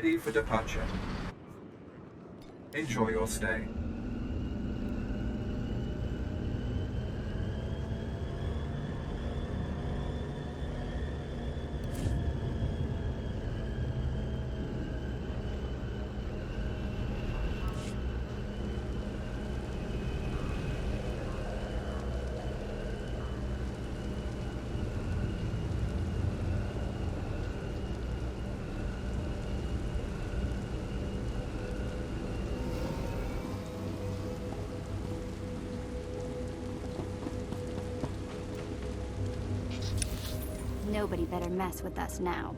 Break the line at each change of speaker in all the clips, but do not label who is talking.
Ready for departure. Enjoy your stay.
Nobody better mess with us now.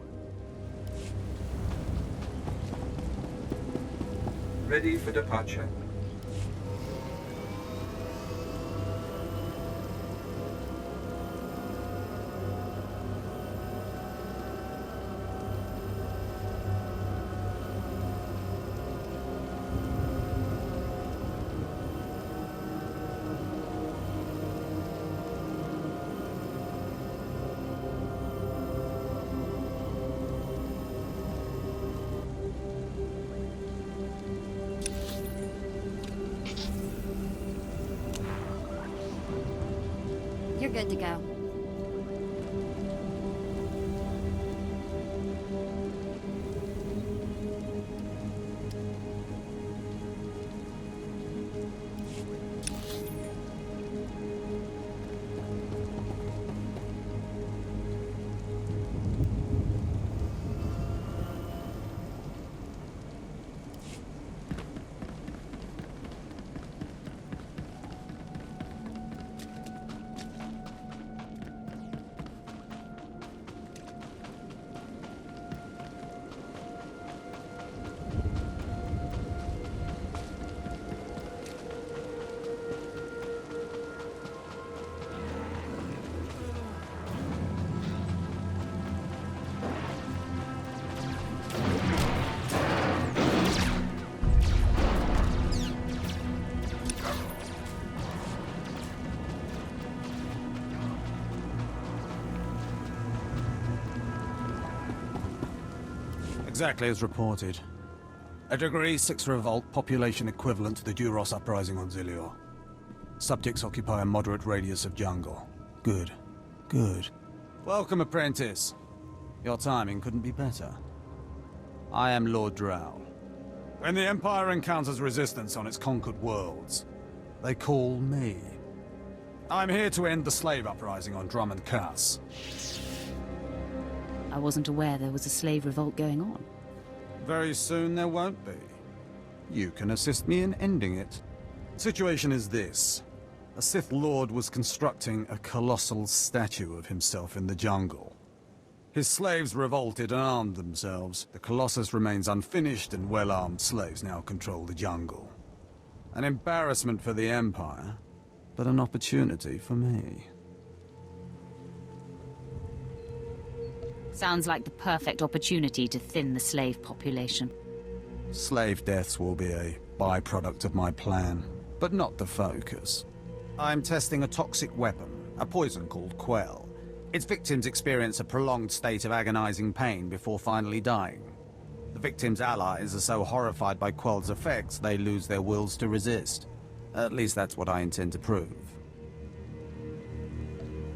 Ready for departure.
You're good to go.
Exactly as reported. A Degree 6 revolt, population equivalent to the Duros uprising on Zilior. Subjects occupy a moderate radius of jungle. Good. Good. Welcome, apprentice. Your timing couldn't be better. I am Lord Drow. When the Empire encounters resistance on its conquered worlds, they call me. I'm here to end the slave uprising on Drummond Cass.
I wasn't aware there was a slave revolt going on.
Very soon there won't be. You can assist me in ending it. The situation is this. A Sith Lord was constructing a colossal statue of himself in the jungle. His slaves revolted and armed themselves. The Colossus remains unfinished, and well-armed slaves now control the jungle. An embarrassment for the Empire, but an opportunity for me.
Sounds like the perfect opportunity to thin the slave population.
Slave deaths will be a byproduct of my plan, but not the focus. I'm testing a toxic weapon, a poison called Quell. Its victims experience a prolonged state of agonizing pain before finally dying. The victims' allies are so horrified by Quell's effects, they lose their wills to resist. At least that's what I intend to prove.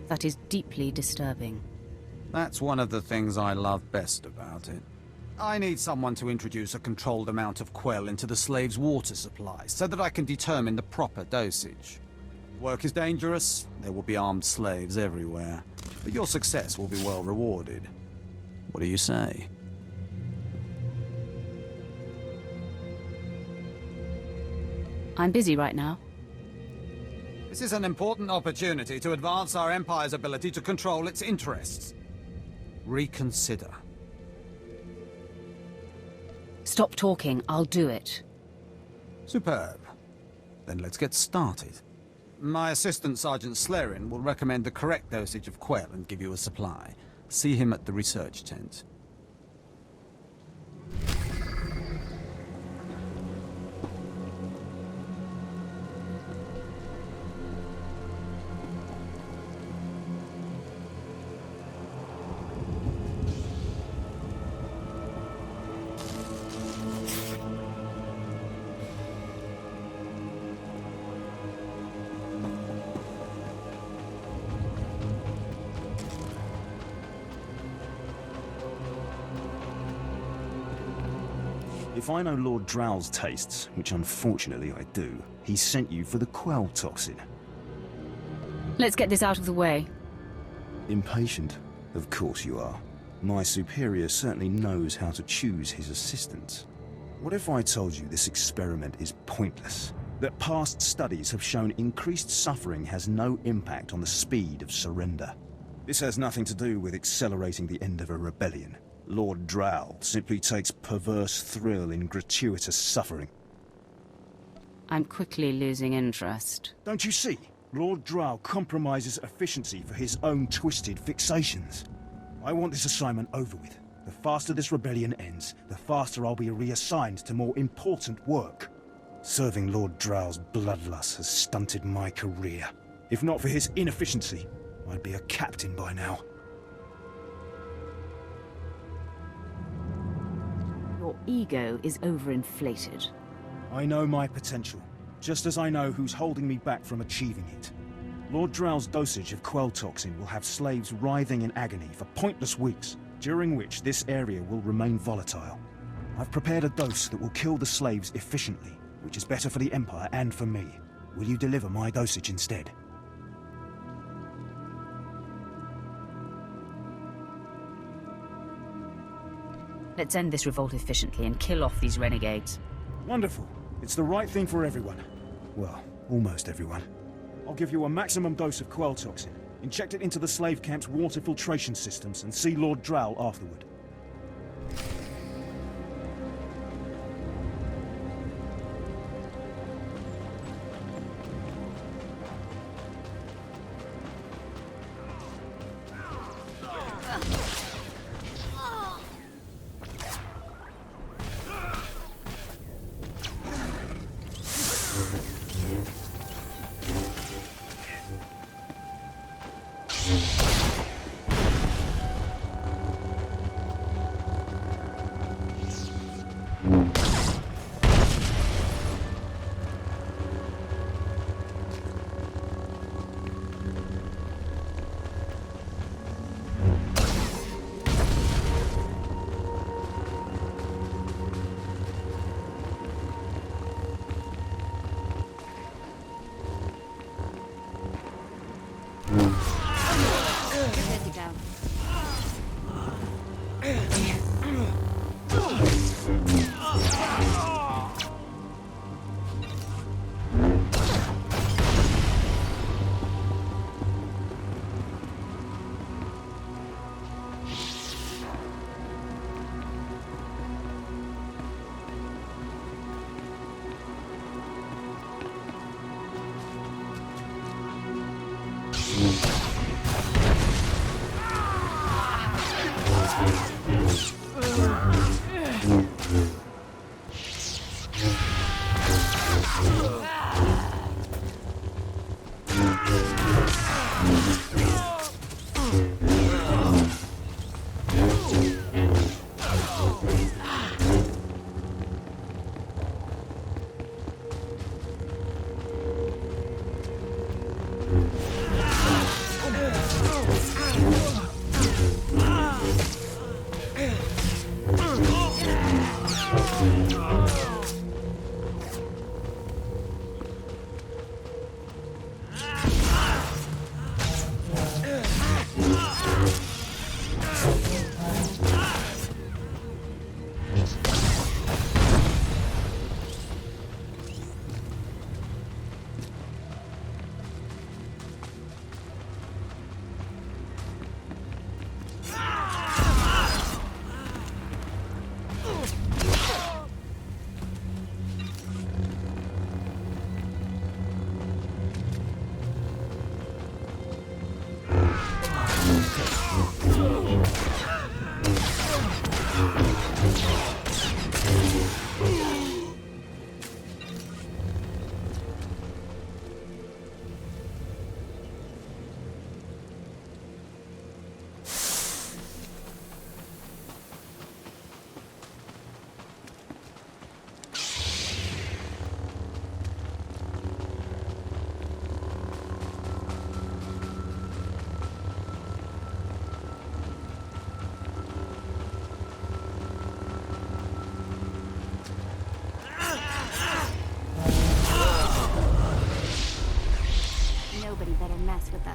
That is deeply disturbing.
That's one of the things I love best about it. I need someone to introduce a controlled amount of Quell into the slaves' water supply, so that I can determine the proper dosage. Work is dangerous, there will be armed slaves everywhere, but your success will be well rewarded. What do you say?
I'm busy right now.
This is an important opportunity to advance our Empire's ability to control its interests. Reconsider.
Stop talking, I'll do it.
Superb. Then let's get started. My assistant, Sergeant Slerin, will recommend the correct dosage of Quell and give you a supply. See him at the research tent.
If I know Lord Drow's tastes, which unfortunately I do, he sent you for the quell toxin.
Let's get this out of the way.
Impatient? Of course you are. My superior certainly knows how to choose his assistants. What if I told you this experiment is pointless? That past studies have shown increased suffering has no impact on the speed of surrender. This has nothing to do with accelerating the end of a rebellion. Lord Drow simply takes perverse thrill in gratuitous suffering.
I'm quickly losing interest.
Don't you see? Lord Drow compromises efficiency for his own twisted fixations. I want this assignment over with. The faster this rebellion ends, the faster I'll be reassigned to more important work. Serving Lord Drow's bloodlust has stunted my career. If not for his inefficiency, I'd be a captain by now.
Your ego is overinflated.
I know my potential, just as I know who's holding me back from achieving it. Lord Drow's dosage of quell toxin will have slaves writhing in agony for pointless weeks, during which this area will remain volatile. I've prepared a dose that will kill the slaves efficiently, which is better for the Empire and for me. Will you deliver my dosage instead?
Let's end this revolt efficiently and kill off these renegades.
Wonderful. It's the right thing for everyone. Well, almost everyone. I'll give you a maximum dose of quell toxin. Inject it into the slave camp's water filtration systems and see Lord Drow afterward.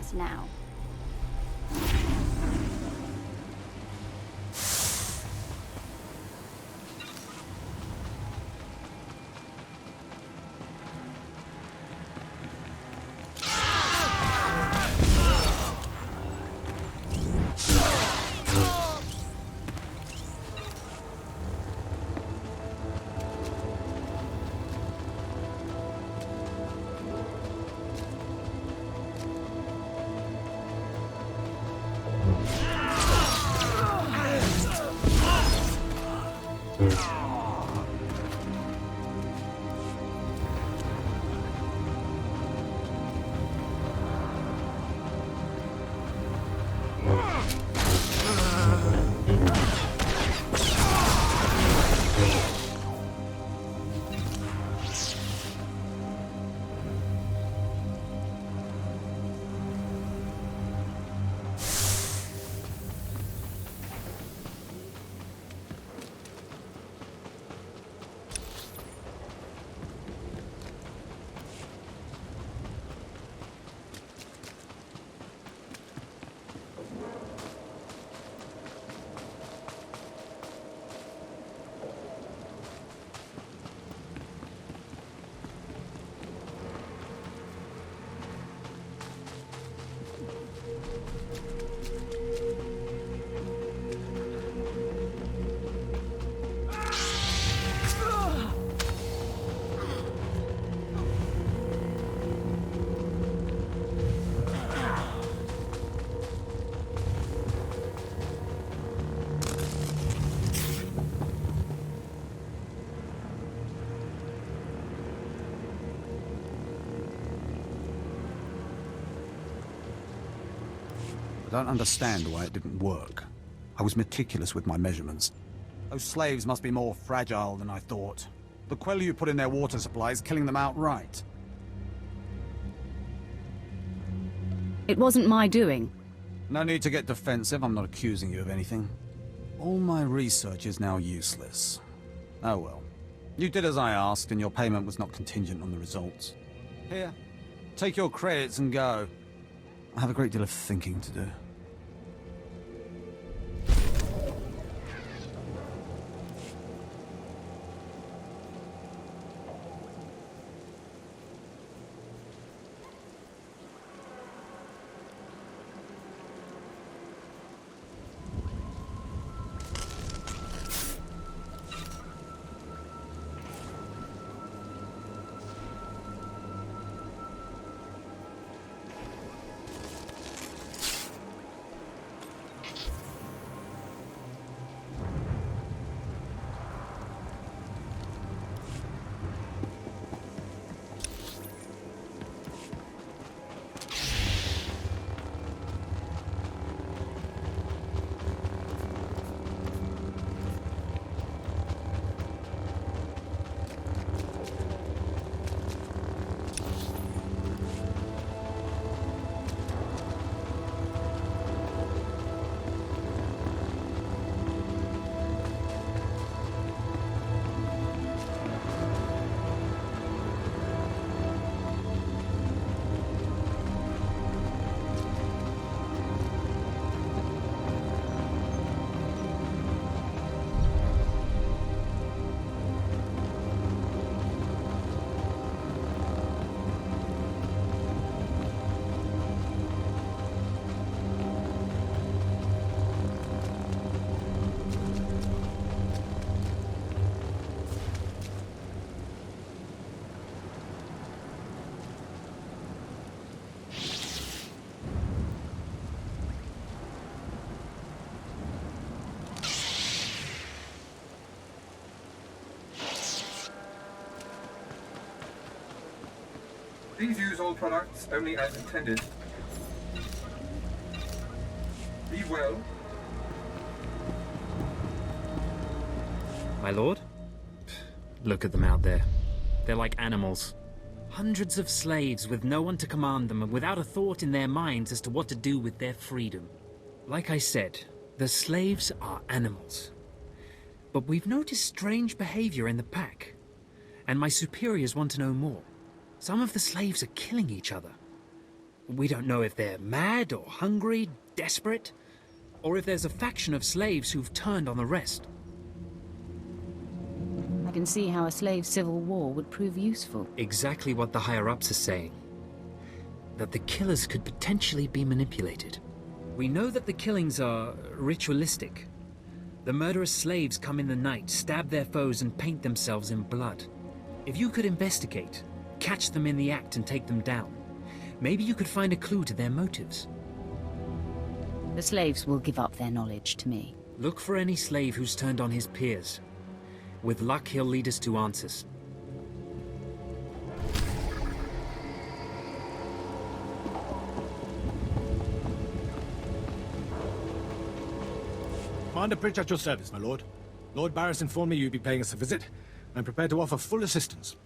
us now.
I don't understand why it didn't work. I was meticulous with my measurements. Those slaves must be more fragile than I thought. The quell you put in their water supply is killing them outright.
It wasn't my doing.
No need to get defensive, I'm not accusing you of anything. All my research is now useless. Oh well. You did as I asked, and your payment was not contingent on the results. Here, take your credits and go. I have a great deal of thinking to do.
Please use all products only as intended. Be well.
My lord? Look at them out there. They're like animals. Hundreds of slaves with no one to command them and without a thought in their minds as to what to do with their freedom. Like I said, the slaves are animals. But we've noticed strange behavior in the pack. And my superiors want to know more. Some of the slaves are killing each other. We don't know if they're mad or hungry, desperate, or if there's a faction of slaves who've turned on the rest.
I can see how a slave civil war would prove useful.
Exactly what the higher-ups are saying. That the killers could potentially be manipulated. We know that the killings are ritualistic. The murderous slaves come in the night, stab their foes, and paint themselves in blood. If you could investigate, catch them in the act and take them down, maybe you could find a clue to their motives.
The slaves will give up their knowledge to me.
Look for any slave who's turned on his peers. With luck, he'll lead us to answers.
Commander Pritch at your service, my lord. Lord Barris informed me you'd be paying us a visit. I'm prepared to offer full assistance.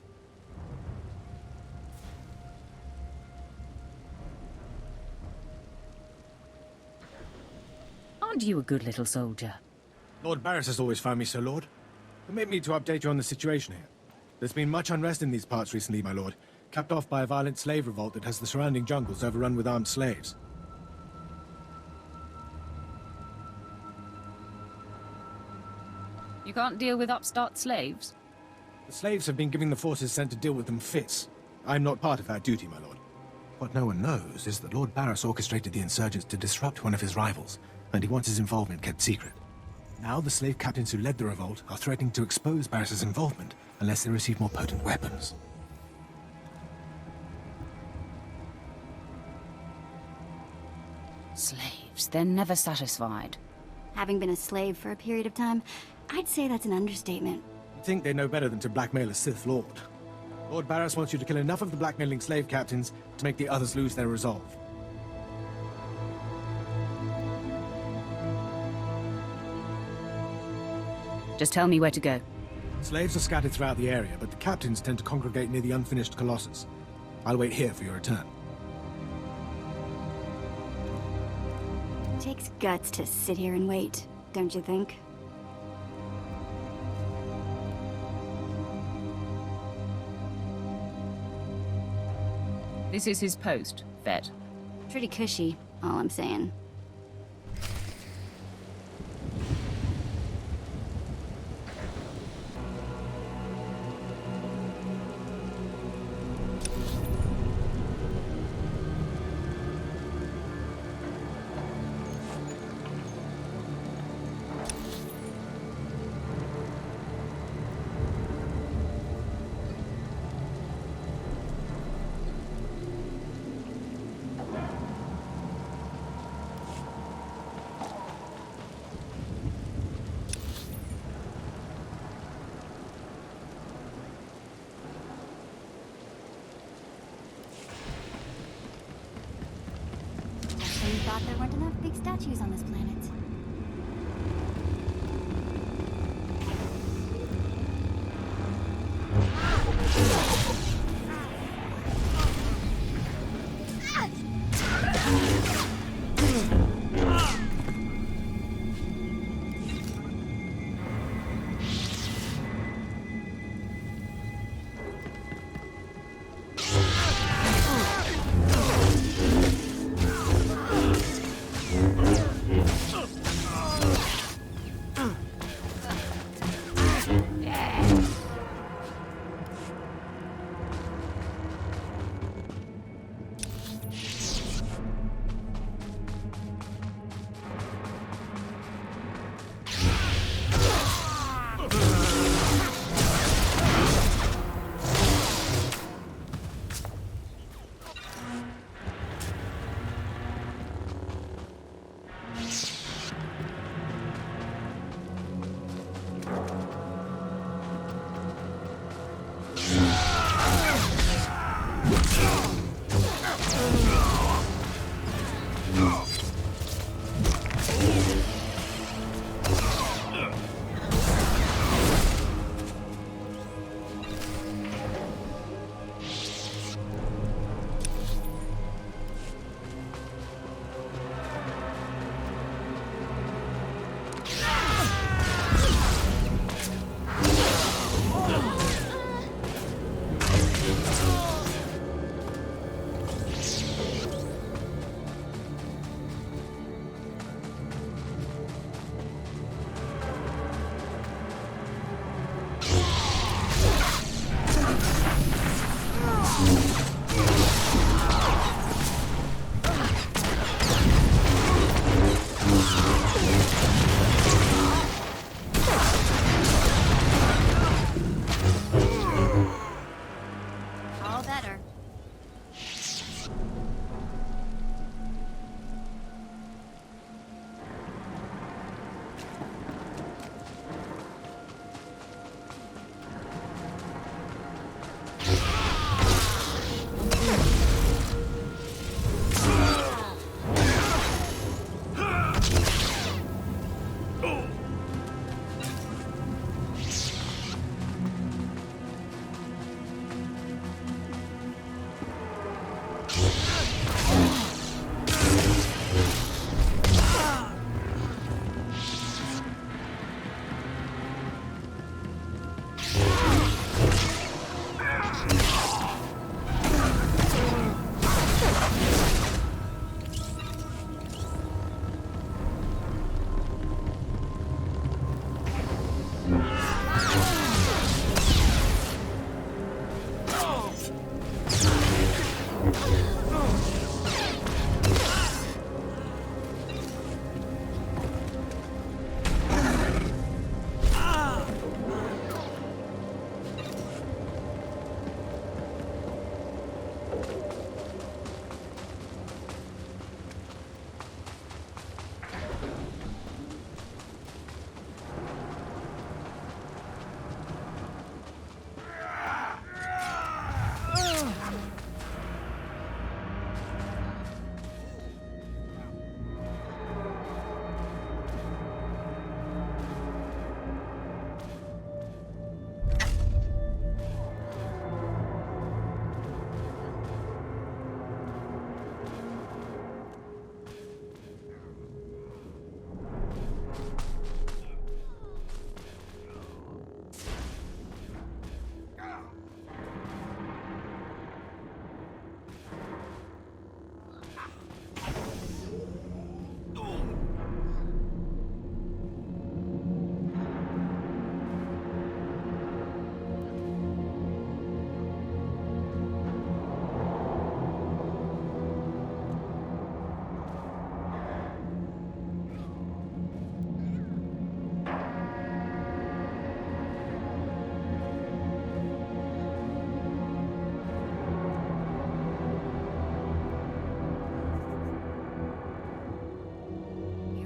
Aren't you a good little soldier?
Lord Barris has always found me so, Lord. Permit me to update you on the situation here. There's been much unrest in these parts recently, my lord, capped off by a violent slave revolt that has the surrounding jungles overrun with armed slaves.
You can't deal with upstart slaves?
The slaves have been giving the forces sent to deal with them fits. I'm not part of that duty, my lord. What no one knows is that Lord Barris orchestrated the insurgents to disrupt one of his rivals, and he wants his involvement kept secret. Now the slave captains who led the revolt are threatening to expose Barris's involvement unless they receive more potent weapons.
Slaves, they're never satisfied.
Having been a slave for a period of time, I'd say that's an understatement.
You think they know better than to blackmail a Sith Lord. Lord Barris wants you to kill enough of the blackmailing slave captains to make the others lose their resolve.
Just tell me where to go.
Slaves are scattered throughout the area, but the captains tend to congregate near the unfinished Colossus. I'll wait here for your return.
Takes guts to sit here and wait, don't you think?
This is his post, Vet.
Pretty cushy, all I'm saying. You thought there weren't enough big statues on this planet. All better.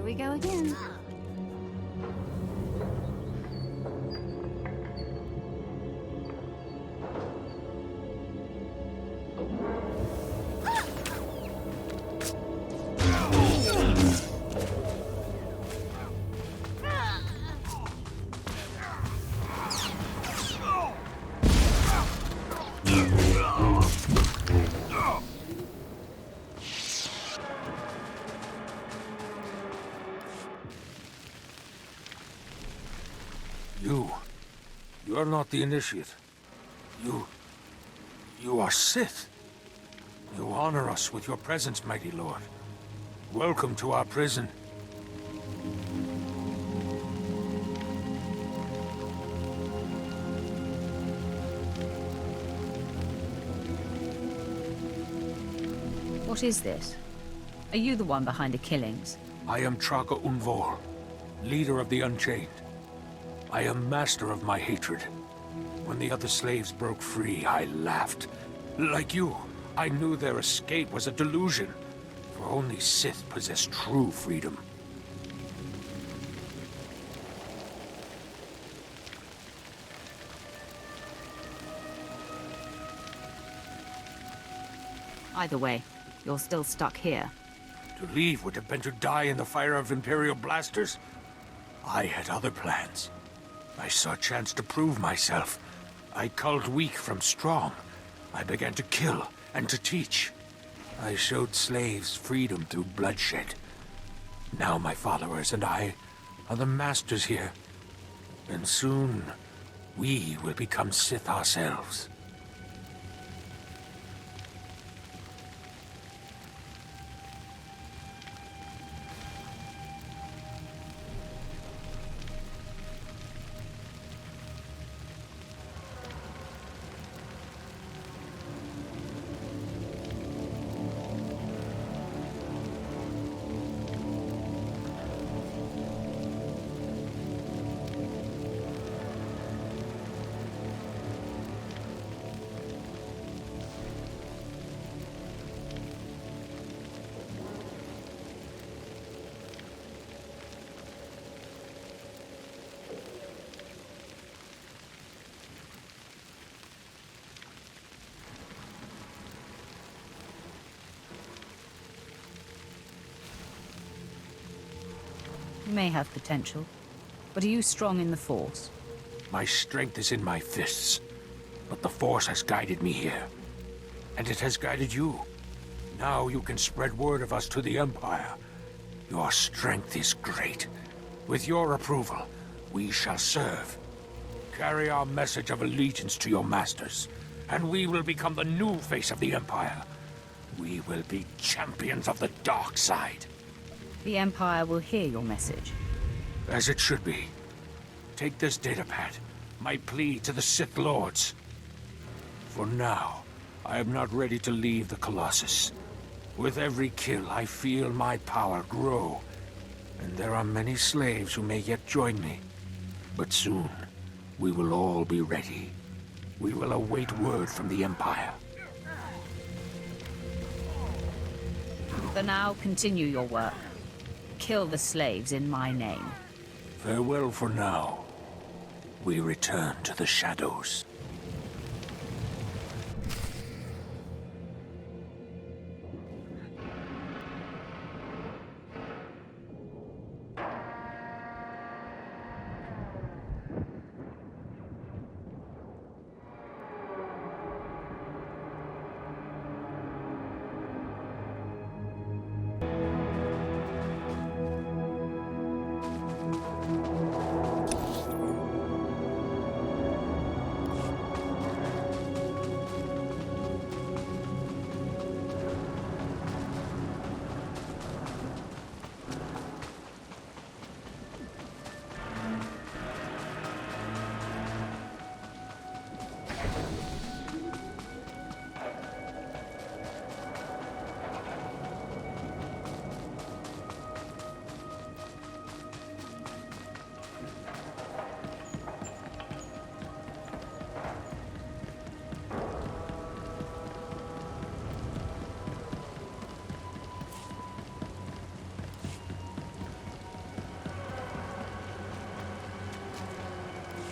We go again.
You are not the initiate. You are Sith. You honor us with your presence, mighty lord. Welcome to our prison.
What is this? Are you the one behind the killings?
I am Traka Unvor, leader of the Unchained. I am master of my hatred. When the other slaves broke free, I laughed. Like you, I knew their escape was a delusion, for only Sith possess true freedom.
Either way, you're still stuck here.
To leave would have been to die in the fire of Imperial blasters. I had other plans. I saw a chance to prove myself. I culled weak from strong. I began to kill and to teach. I showed slaves freedom through bloodshed. Now my followers and I are the masters here. And soon, we will become Sith ourselves.
You may have potential, but are you strong in the Force?
My strength is in my fists, but the Force has guided me here. And it has guided you. Now you can spread word of us to the Empire. Your strength is great. With your approval, we shall serve. Carry our message of allegiance to your masters, and we will become the new face of the Empire. We will be champions of the dark side.
The Empire will hear your message.
As it should be. Take this datapad, my plea to the Sith Lords. For now, I am not ready to leave the Colossus. With every kill, I feel my power grow. And there are many slaves who may yet join me. But soon, we will all be ready. We will await word from the Empire.
For now, continue your work. Kill the slaves in my name.
Farewell for now. We return to the shadows.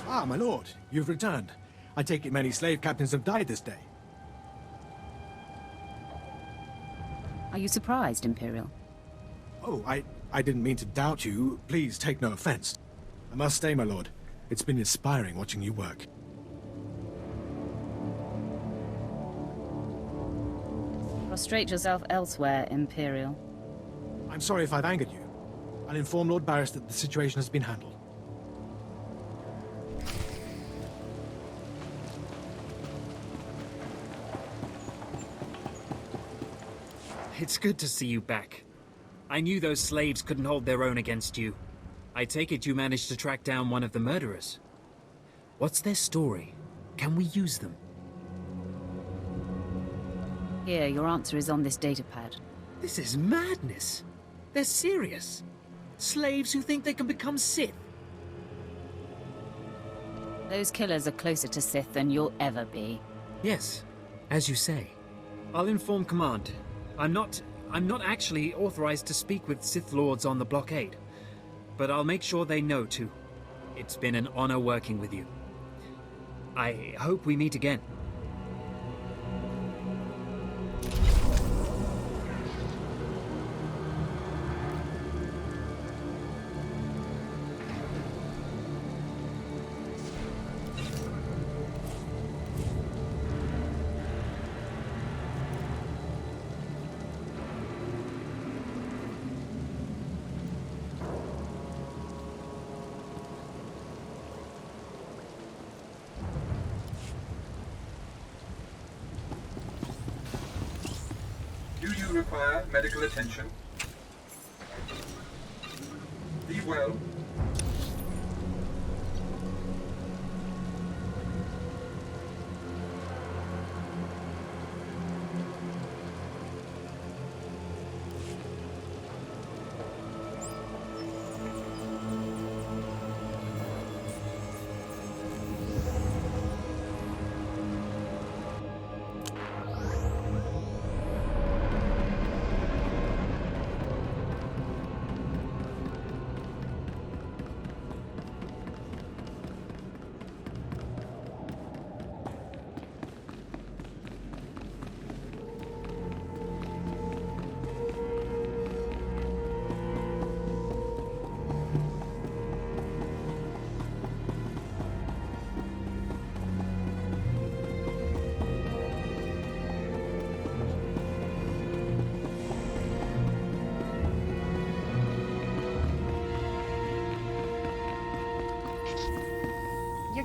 Ah, my lord, you've returned. I take it many slave captains have died this day.
Are you surprised, Imperial?
Oh, I didn't mean to doubt you. Please take no offense. I must say, my lord, it's been inspiring watching you work.
Prostrate yourself elsewhere, Imperial.
I'm sorry if I've angered you. I'll inform Lord Barris that the situation has been handled.
It's good to see you back. I knew those slaves couldn't hold their own against you. I take it you managed to track down one of the murderers. What's their story? Can we use them?
Here, your answer is on this datapad.
This is madness. They're serious. Slaves who think they can become Sith.
Those killers are closer to Sith than you'll ever be.
Yes, as you say. I'll inform Command. I'm not actually authorized to speak with Sith Lords on the blockade. But I'll make sure they know too. It's been an honor working with you. I hope we meet again.
Do you require medical attention? Be well.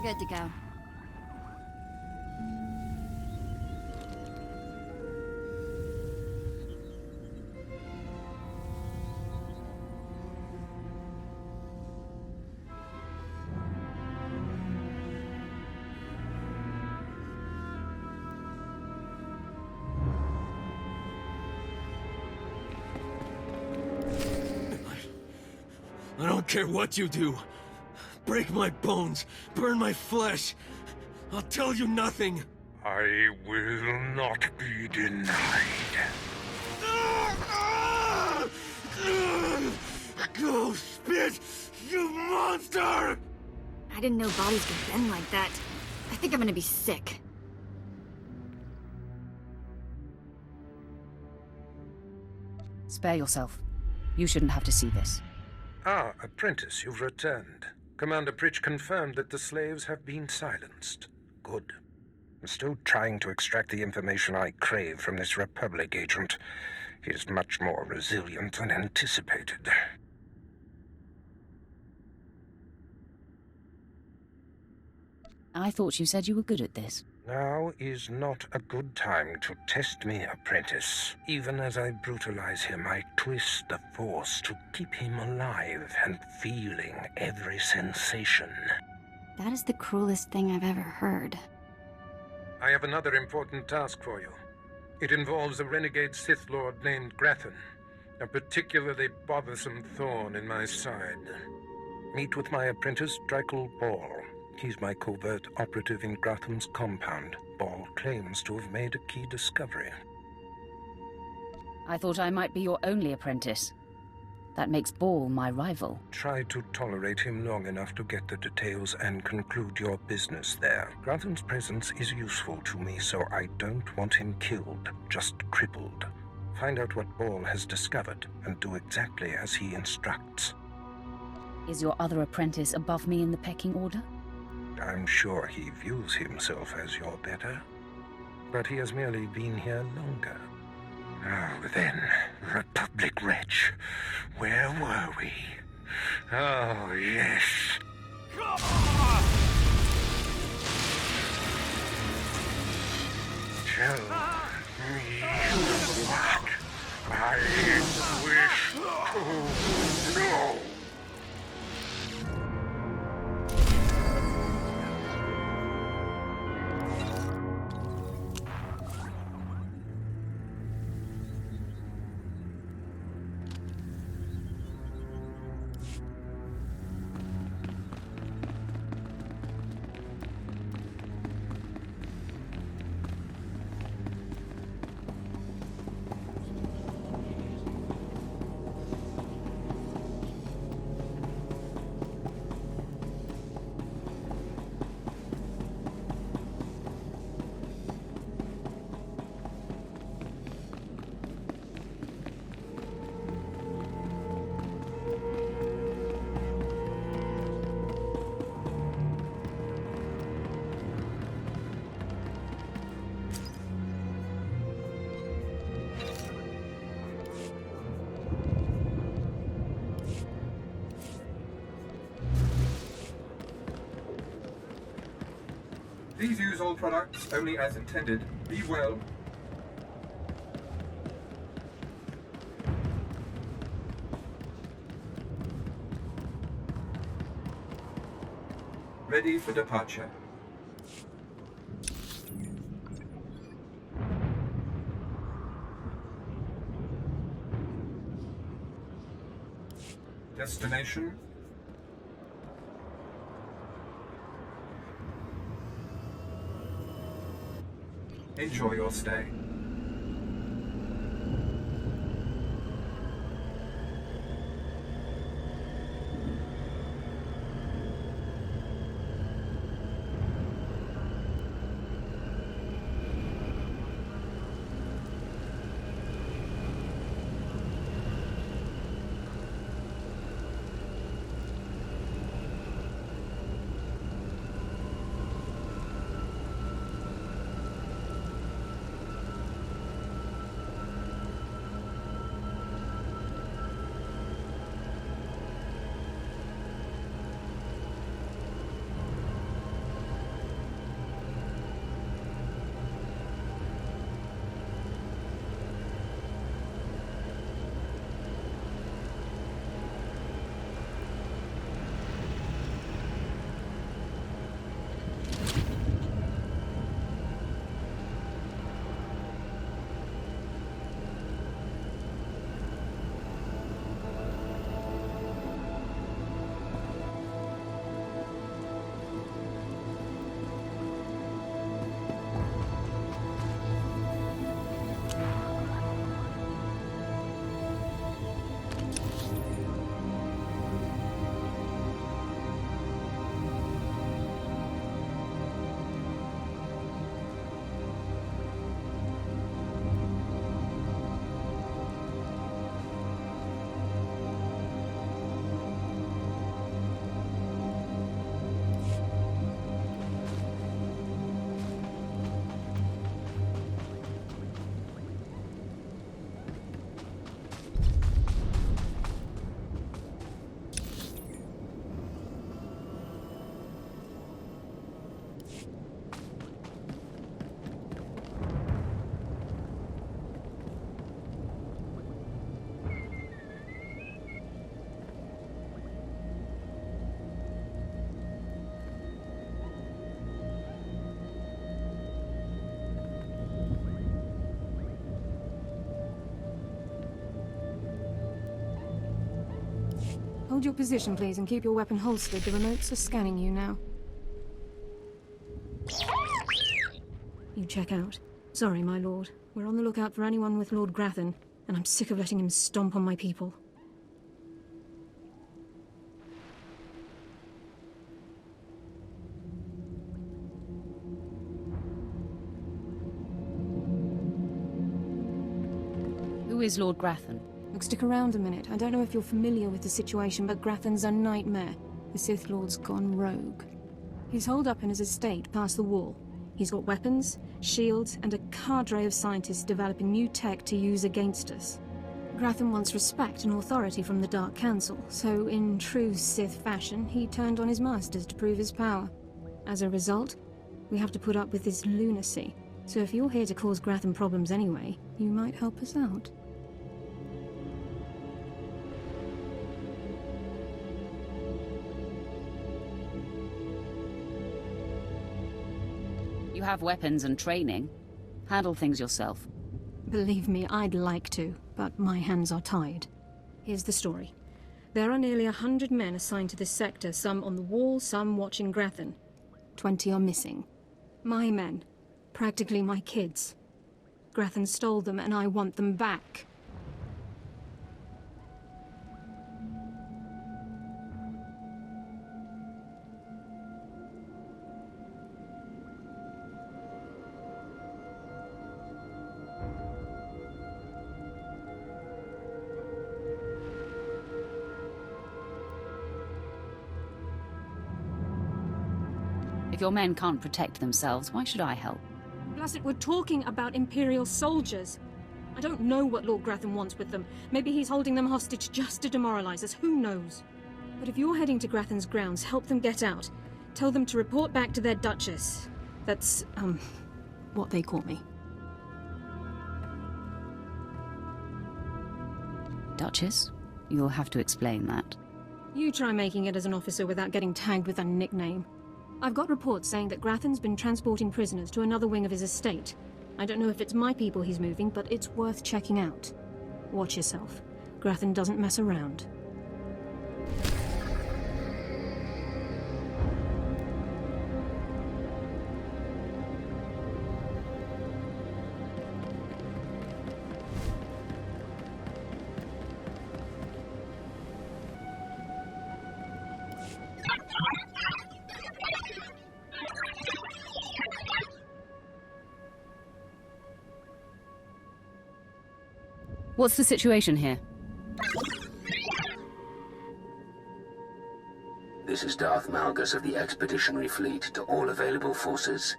good to go.
I don't care what you do. Break my bones, burn my flesh. I'll tell you nothing.
I will not be denied.
Go spit, you monster!
I didn't know bodies could bend like that. I think I'm gonna be sick.
Spare yourself. You shouldn't have to see this.
Ah, apprentice, you've returned. Commander Pritch confirmed that the slaves have been silenced. Good. I'm still trying to extract the information I crave from this Republic agent. He is much more resilient than anticipated.
I thought you said you were good at this.
Now is not a good time to test me, apprentice. Even as I brutalize him, I twist the Force to keep him alive and feeling every sensation.
That is the cruelest thing I've ever heard.
I have another important task for you. It involves a renegade Sith Lord named Grathan, a particularly bothersome thorn in my side. Meet with my apprentice, Drykel Ball. He's my covert operative in Grathan's compound. Ball claims to have made a key discovery.
I thought I might be your only apprentice. That makes Ball my rival.
Try to tolerate him long enough to get the details and conclude your business there. Grathan's presence is useful to me, so I don't want him killed, just crippled. Find out what Ball has discovered and do exactly as he instructs.
Is your other apprentice above me in the pecking order?
I'm sure he views himself as your better, but he has merely been here longer. Now then, Republic wretch, where were we? Oh, yes. Tell me what I wish to know.
Please use all products only as intended. Be well. Ready for departure. Destination. Enjoy your stay.
Hold your position, please, and keep your weapon holstered. The remotes are scanning you now. You check out. Sorry, my lord. We're on the lookout for anyone with Lord Grathan, and I'm sick of letting him stomp on my people.
Who is Lord Grathan?
Look, stick around a minute. I don't know if you're familiar with the situation, but Grathan's a nightmare. The Sith Lord's gone rogue. He's holed up in his estate past the wall. He's got weapons, shields, and a cadre of scientists developing new tech to use against us. Grathan wants respect and authority from the Dark Council, so in true Sith fashion, he turned on his masters to prove his power. As a result, we have to put up with his lunacy. So if you're here to cause Grathan problems anyway, you might help us out.
You have weapons and training. Handle things yourself.
Believe me, I'd like to, but my hands are tied. Here's the story. There are nearly 100 men assigned to this sector, some on the wall, some watching Grathan. 20 are missing. My men. Practically my kids. Grathan stole them, and I want them back.
If your men can't protect themselves, why should I help?
Blast, we're talking about Imperial soldiers. I don't know what Lord Grathan wants with them. Maybe he's holding them hostage just to demoralize us, who knows? But if you're heading to Grathan's grounds, help them get out. Tell them to report back to their Duchess. That's, what they call me.
Duchess? You'll have to explain that.
You try making it as an officer without getting tagged with a nickname. I've got reports saying that Grathan's been transporting prisoners to another wing of his estate. I don't know if it's my people he's moving, but it's worth checking out. Watch yourself. Grathan doesn't mess around.
What's the situation here?
This is Darth Malgus of the Expeditionary Fleet to all available forces.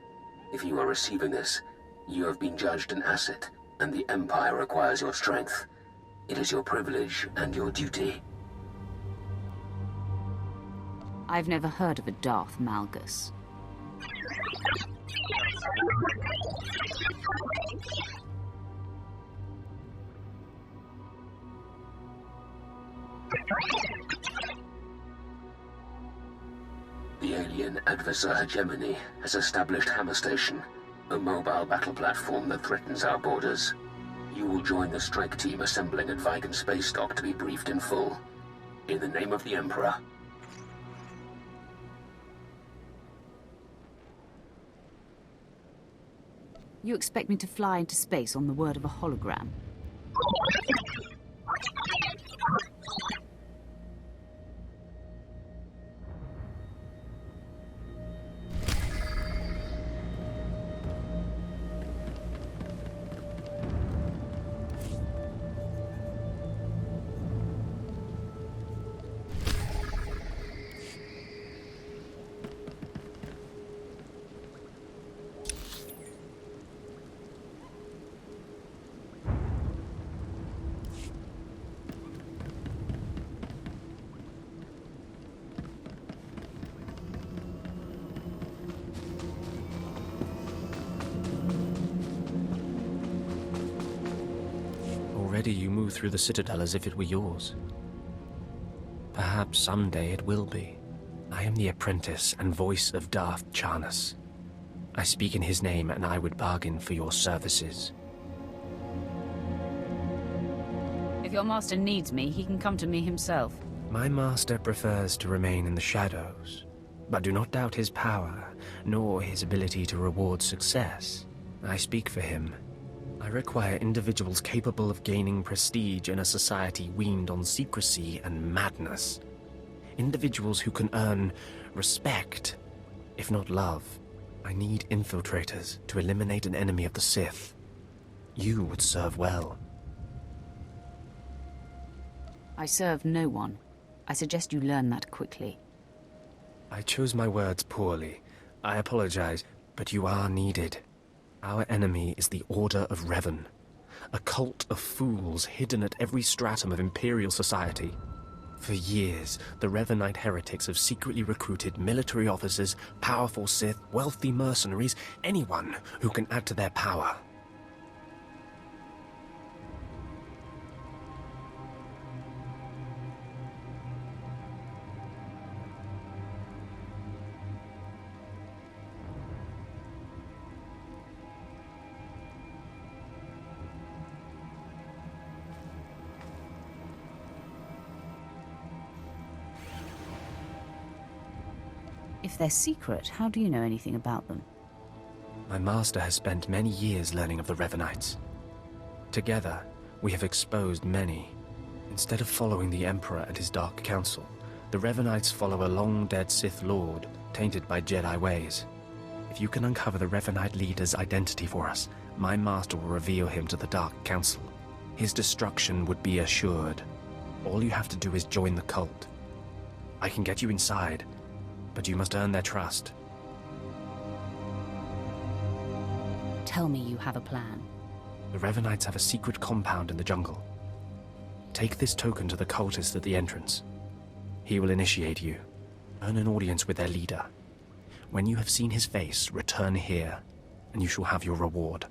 If you are receiving this, you have been judged an asset, and the Empire requires your strength. It is your privilege and your duty.
I've never heard of a Darth Malgus.
The alien adversar hegemony has established Hammer Station, a mobile battle platform that threatens our borders. You will join the strike team assembling at Vigan Space Dock to be briefed in full. In the name of the Emperor.
You expect me to fly into space on the word of a hologram?
Already you move through the Citadel as if it were yours. Perhaps someday it will be. I am the apprentice and voice of Darth Charnas. I speak in his name, and I would bargain for your services.
If your master needs me, he can come to me himself.
My master prefers to remain in the shadows, but do not doubt his power, nor his ability to reward success. I speak for him. I require individuals capable of gaining prestige in a society weaned on secrecy and madness. Individuals who can earn respect, if not love. I need infiltrators to eliminate an enemy of the Sith. You would serve well.
I serve no one. I suggest you learn that quickly.
I chose my words poorly. I apologize, but you are needed. Our enemy is the Order of Revan, a cult of fools hidden at every stratum of Imperial society. For years, the Revanite heretics have secretly recruited military officers, powerful Sith, wealthy mercenaries, anyone who can add to their power.
If they're secret, how do you know anything about them?
My master has spent many years learning of the Revanites. Together, we have exposed many. Instead of following the Emperor and his Dark Council, the Revanites follow a long-dead Sith Lord, tainted by Jedi ways. If you can uncover the Revanite leader's identity for us, my master will reveal him to the Dark Council. His destruction would be assured. All you have to do is join the cult. I can get you inside, but you must earn their trust.
Tell me you have a plan.
The Revanites have a secret compound in the jungle. Take this token to the cultist at the entrance. He will initiate you. Earn an audience with their leader. When you have seen his face, return here, and you shall have your reward.